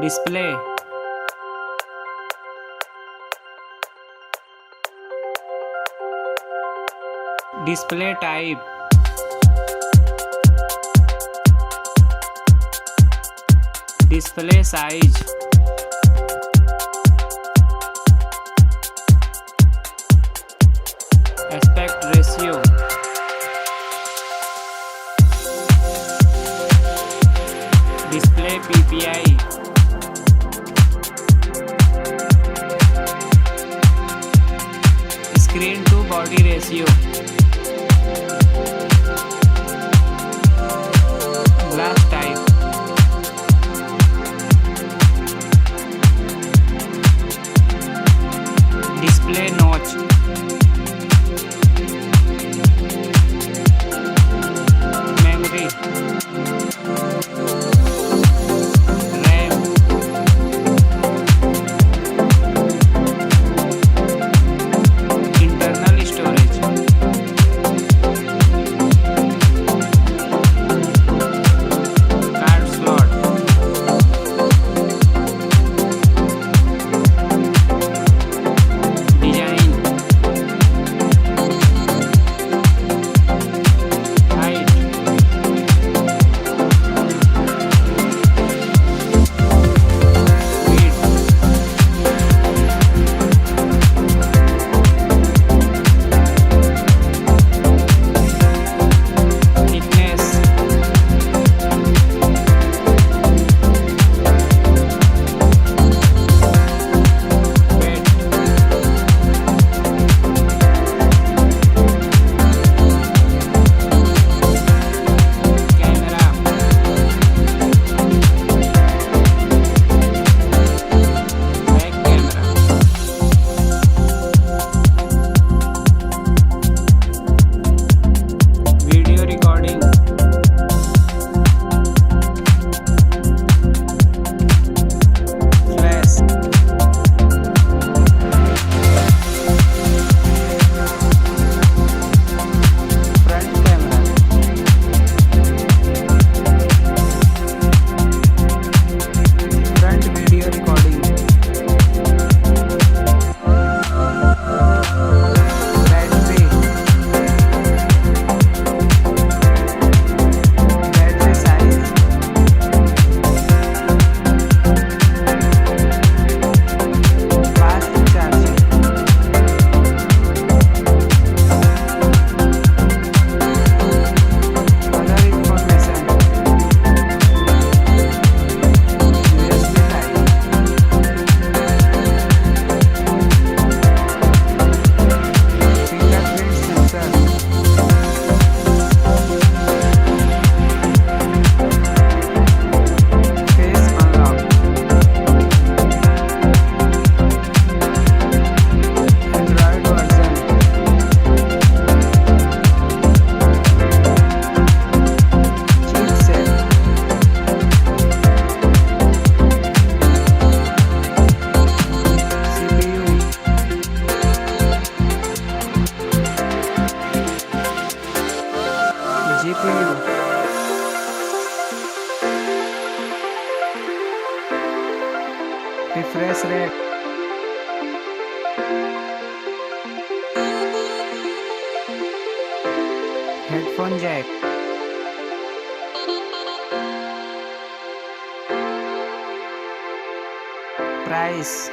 display, display type, display size, aspect ratio, display PPI, screen to body ratio, glass type, display notch, memory, RAM, internal storage, card slot, design, height, width, thickness, weight, camera, back camera, video recording, flash, front camera, front video recording, battery, battery size, fast charging, other information, USB type, fingerprint sensor, face unlock, Android version, chipset, CPU, GPU, refresh rate, headphone jack, price,